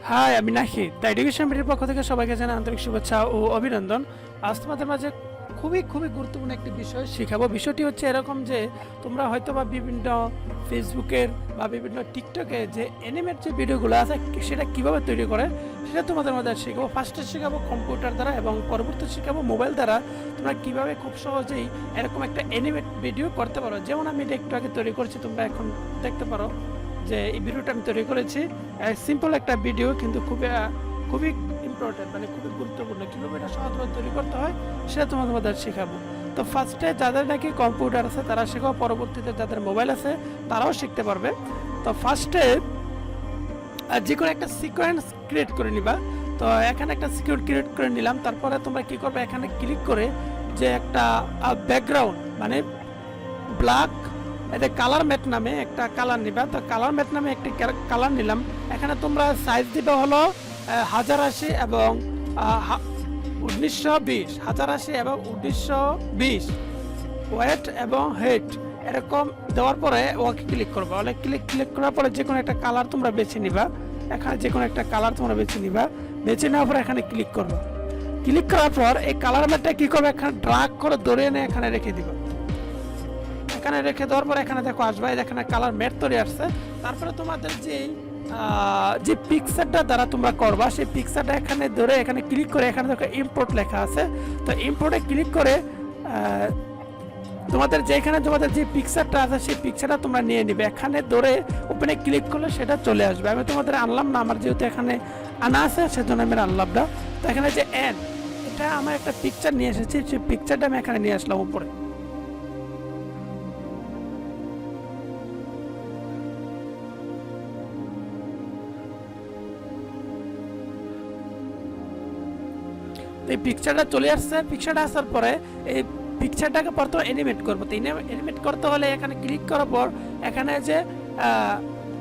High, আমি Nahid. The education ভিডিওর পক্ষ থেকে সবাইকে জানাই আন্তরিক শুভেচ্ছা ও অভিনন্দন। আজ তোমাদের মাঝে খুবই গুরুত্বপূর্ণ একটি বিষয় শেখাবো। বিষয়টি হচ্ছে এরকম যে তোমরা হয়তো বা বিভিন্ন ফেসবুকের বা বিভিন্ন টিকটকে যে অ্যানিমেট যে ভিডিওগুলো আছে সেটা কিভাবে তৈরি করে সেটা তোমাদের মধ্যে শেখাবো। ফার্স্টে শেখাবো কম্পিউটার দ্বারা এবং পরবর্তীতে শেখাবো মোবাইল দ্বারা তোমরা কিভাবে খুব সহজেই এরকম একটা অ্যানিমেট ভিডিও করতে পারো। যেমন আমি এটা একটু আগে তৈরি করেছি, তোমরা এখন দেখতে পারো যে এই ভিডিওটা আমি তৈরি করেছি। সিম্পল একটা ভিডিও, কিন্তু খুবই ইম্পর্টেন্ট, মানে খুবই গুরুত্বপূর্ণ। কীভাবে এটা সহজভাবে তৈরি করতে হয় সেটা তোমাদের মধ্যে শেখাবো। তো ফার্স্টে যাদের নাকি কম্পিউটার আছে তারা শেখাবো, পরবর্তীতে যাদের মোবাইল আছে তারাও শিখতে পারবে। তো ফার্স্টে যে কোনো একটা সিকোয়েন্স ক্রিয়েট করে নিবা। তো এখানে একটা সিকোয়েন্স ক্রিয়েট করে নিলাম। তারপরে তোমরা কি করবে, এখানে ক্লিক করে যে একটা ব্যাকগ্রাউন্ড মানে ব্ল্যাক, এতে কালার ম্যাট নামে একটা কালার নিবা। তো কালার ম্যাট নামে একটি কালার নিলাম। এখানে তোমরা সাইজ দিবে হলো 1080 এবং 1920, 1080 এবং 1920 ওয়েট এবং হেড এরকম দেওয়ার পরে ওকে ক্লিক করবে। ক্লিক করার পরে যে কোনো একটা কালার তোমরা বেছে নিবা। এখানে যে কোনো একটা কালার তোমরা বেছে নিবা। বেছে নেওয়ার পর এখানে ক্লিক করবে। ক্লিক করার পর এই কালার ম্যাটটা কি করবে, এখানে ড্রাগ করে ধরে এনে এখানে রেখে দিবা। এখানে রেখে দেওয়ার পর এখানে দেখো আসবে, এখানে কালার ম্যাট তৈরি আসছে। তারপরে তোমাদের যে পিকচারটা দ্বারা তোমরা করবা সেই পিকচারটা এখানে ধরে এখানে ক্লিক করে এখানে দেখো ইম্পোর্ট লেখা আছে। তো ইম্পোর্টে ক্লিক করে তোমাদের যে পিকচারটা আছে সেই পিকচারটা তোমরা নিয়ে নিবে। এখানে ধরে ওপেনে ক্লিক করলে সেটা চলে আসবে। আমি তোমাদের আনলাম না, আমার যেহেতু এখানে আনা আছে সেজন্য আমি আনলাম না। তো এখানে যে এটা আমার একটা পিকচার নিয়ে এসেছি, সেই পিকচারটা আমি এখানে নিয়ে আসলাম উপরে। এই পিকচারটা চলে আসছে। পিকচারটা আসার পরে এই পিকচারটাকে প্রথমে অ্যানিমেট করবো। তো অ্যানিমেট করতে হলে এখানে ক্লিক করার পর এখানে যে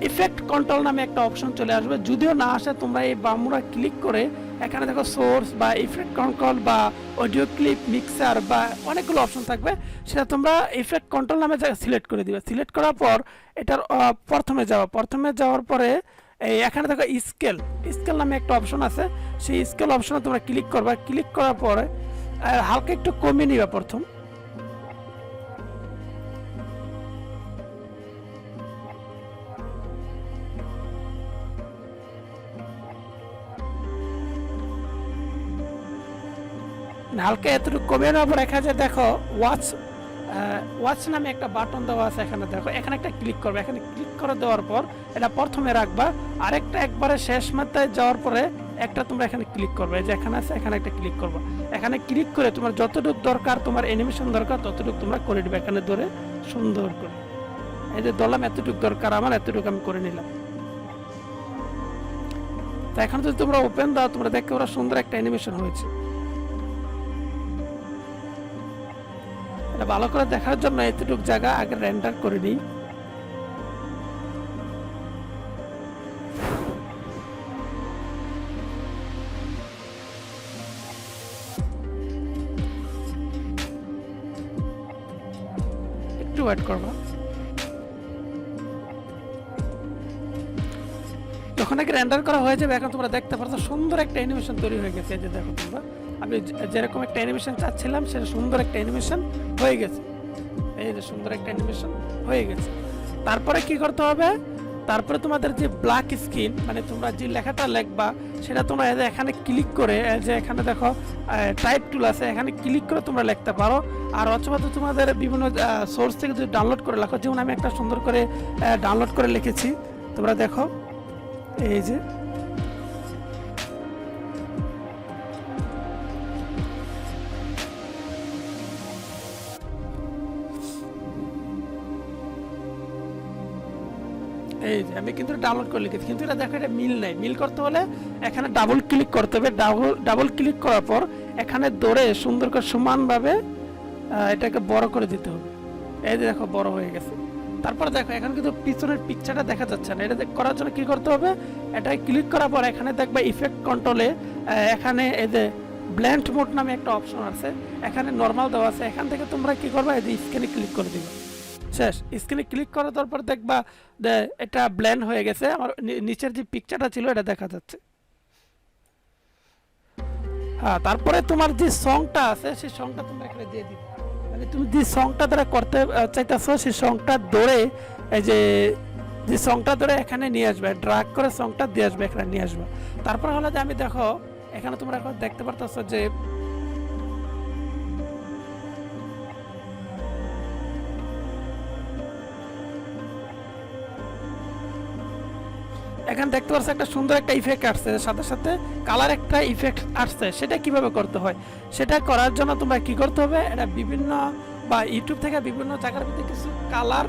ইফেক্ট কন্ট্রোল নামে একটা অপশন চলে আসবে। যদিও না আসে তোমরা এই বামুরা ক্লিক করে এখানে দেখো সোর্স বা ইফেক্ট কন্ট্রোল বা অডিও ক্লিপ মিক্সার বা অনেকগুলো অপশন থাকবে, সেটা তোমরা ইফেক্ট কন্ট্রোল নামে সিলেক্ট করে দিবে। সিলেক্ট করার পর এটার প্রথমে যাওয়ার পরে এই এখানে দেখো স্কেল নামে একটা অপশন আছে। সেই স্কেল অপশনে তোমরা ক্লিক করবা। ক্লিক করার পরে হালকা একটু কমিয়ে নিবা প্রথম। হালকা এতটুকু কমিয়ে নেওয়ার পর এখানে দেখো ওয়াচ নামে একটা বাটন দেওয়া আছে। এখানে দেখো, এখানে একটা ক্লিক করবে। এখানে ক্লিক করে দেওয়ার পর এটা প্রথমে রাখবা, আরেকটা একবারে শেষ মাত্রায় যাওয়ার পরে একটা তোমরা এখানে ক্লিক করবে। যে এখানে আছে এখানে একটা ক্লিক করবে। এখানে ক্লিক করে তোমার যতটুকু দরকার, তোমার অ্যানিমেশন দরকার ততটুকু তোমরা করে দিবে। এখানে ধরে সুন্দর করে এই যে ধরলাম, এতটুকু দরকার আমার, এতটুকু আমি করে নিলাম। তো এখন যদি তোমরা ওপেন দাও তোমরা দেখতে পারো সুন্দর একটা অ্যানিমেশন হয়েছে। এটা ভালো করে দেখার জন্য এতটুকু জায়গা আগে রেন্ডার করে নিই। একটু ওয়েট করবো। যখন আগে রেন্ডার করা হয়ে যাবে এখন তোমরা দেখতে পারছো সুন্দর একটা অ্যানিমেশন তৈরি হয়ে গেছে। এই যে দেখো তোমরা, আমি যেরকম একটা অ্যানিমেশন চাচ্ছিলাম সেটা সুন্দর একটা অ্যানিমেশন হয়ে গেছে। এই যে সুন্দর একটা অ্যানিমেশন হয়ে গেছে। তারপরে কি করতে হবে, তারপরে তোমাদের যে ব্ল্যাক স্ক্রিন মানে তোমরা যে লেখাটা লিখবা সেটা তোমরা এখানে ক্লিক করে, যে এখানে দেখো টাইপ টুল আছে, এখানে ক্লিক করে তোমরা লিখতে পারো। আর অথবা তো তোমাদের বিভিন্ন সোর্স থেকে যদি ডাউনলোড করে লেখো, যেমন আমি একটা সুন্দর করে ডাউনলোড করে লিখেছি। তোমরা দেখো এই যে আমি কিন্তু ডাউনলোড করে লিখেছি, কিন্তু এটা দেখো এটা মিল নাই। মিল করতে হলে এখানে ডাবল ক্লিক করতে হবে। ডাবল ক্লিক করার পর এখানে ধরে সুন্দর করে সমানভাবে এটাকে বড় করে দিতে হবে। এই যে দেখো বড় হয়ে গেছে। তারপর দেখো এখানে কিন্তু পিছনের পিকচারটা দেখা যাচ্ছে না। এটা করার জন্য কি করতে হবে, এটা ক্লিক করার পর এখানে দেখবে ইফেক্ট কন্ট্রোলে এখানে এই যে ব্লেন্ড মোড নামে একটা অপশন আছে, এখানে নর্মাল দেওয়া আছে। এখান থেকে তোমরা কি করবা, এই যে স্ক্রিনে ক্লিক করে দিবা, শেষ। স্ক্রিনে ক্লিক করে দেওয়ার পর দেখবা এটা ব্লেন্ড হয়ে গেছে, আমার নিচের যে পিকচারটা ছিল এটা দেখা যাচ্ছে। হ্যাঁ, তারপরে তোমার যে সংটা আছে সেই সংটা তোমরা এখানে দিয়ে দিবে, মানে তুমি যে সংটা দ্বারা করতে চাইতেছো সেই সংটা ধরে, এই যে সংটা ধরে এখানে নিয়ে আসবে, ড্রাগ করে সংটা দিয়ে আসবে, এখানে নিয়ে আসবে। তারপর হলো যে আমি দেখো এখানে তোমরা এখন দেখতে পারতেছো যে এখানে দেখতে পাচ্ছ একটা সুন্দর একটা ইফেক্ট আসছে, সাথে সাথে কালার একটা ইফেক্ট আসছে। সেটা কিভাবে করতে হয়, সেটা করার জন্য তোমরা কি করতে হবে, এটা বিভিন্ন বা ইউটিউব থেকে বিভিন্ন জায়গার মধ্যে কিছু কালার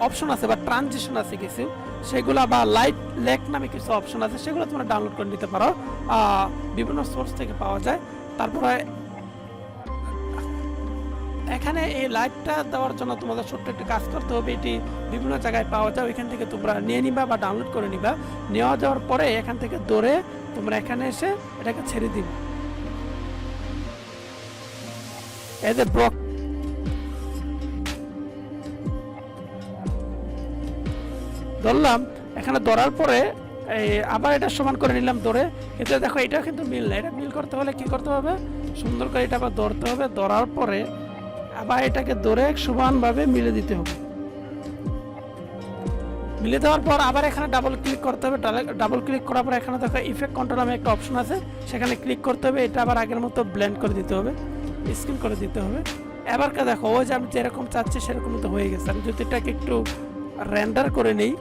অপশন আছে বা ট্রানজিশন আছে কিছু, সেগুলো বা লাইট লেক নামে কিছু অপশন আছে, সেগুলো তোমরা ডাউনলোড করে নিতে পারো, বিভিন্ন সোর্স থেকে পাওয়া যায়। তারপরে এখানে এই লাইটটা দেওয়ার জন্য তোমাদের ছোট্ট একটা কাজ করতে হবে, এটি বিভিন্ন জায়গায় পাওয়া যায়, ওইখান থেকে তোমরা নিয়ে নিবা বা ডাউনলোড করে নিবা। নেওয়া যাওয়ার পরে এখান থেকে ধরে তোমরা এখানে এসে এটাকে ছেড়ে দিবে, এই যে ব্লক ধরলাম, এখানে ধরার পরে আবার এটা সমান করে নিলাম ধরে। কিন্তু দেখো এটা কিন্তু মিল না, এটা মিল করতে হলে কি করতে হবে, সুন্দর করে এটা আবার ধরতে হবে, ধরার পরে আবার এটাকে ধরে সমানভাবে মিলে দিতে হবে। মিলে দেওয়ার পর আবার এখানে ডাবল ক্লিক করতে হবে, ডাবল ক্লিক করার পর এখানে দেখো ইফেক্ট কন্ট্রোল নামে একটা অপশন আছে, সেখানে ক্লিক করতে হবে, এটা আবার আগের মতো ব্লেন্ড করে দিতে হবে, স্ক্রিন করে দিতে হবে। এবার দেখো ওই যে আমি যেরকম চাচ্ছি সেরকম তো হয়ে গেছে। আমি যদি এটাকে একটু রেন্ডার করে নিই,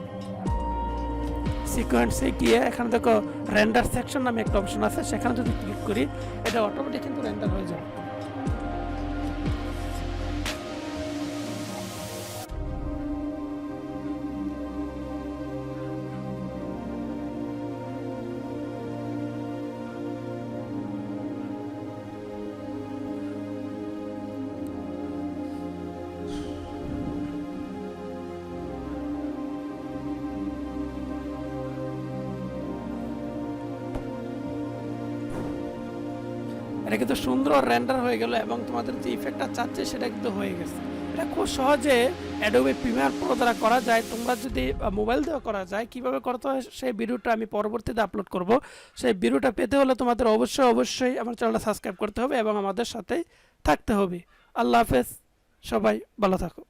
সিকোয়েন্সে গিয়ে এখানে দেখো রেন্ডার সেকশন নামে একটা অপশন আছে, সেখানে যদি ক্লিক করি এটা অটোমেটিক কিন্তু রেন্ডার হয়ে যাবে। এটা কিন্তু সুন্দর রেন্ডার হয়ে গেল এবং তোমাদের যে ইফেক্টটা চাচ্ছে সেটা কিন্তু হয়ে গেছে। এটা খুব সহজে অ্যাডোবে প্রিমিয়ার প্রো দ্বারা করা যায়। তোমরা যদি মোবাইল দিয়েও করা যায়, কিভাবে করতে হয় সেই ভিডিওটা আমি পরবর্তীতে আপলোড করব। সেই ভিডিওটা পেতে হলে তোমাদের অবশ্যই আমার চ্যানেলটা সাবস্ক্রাইব করতে হবে এবং আমাদের সাথেই থাকতে হবে। আল্লাহ হাফেজ, সবাই ভালো থাকো।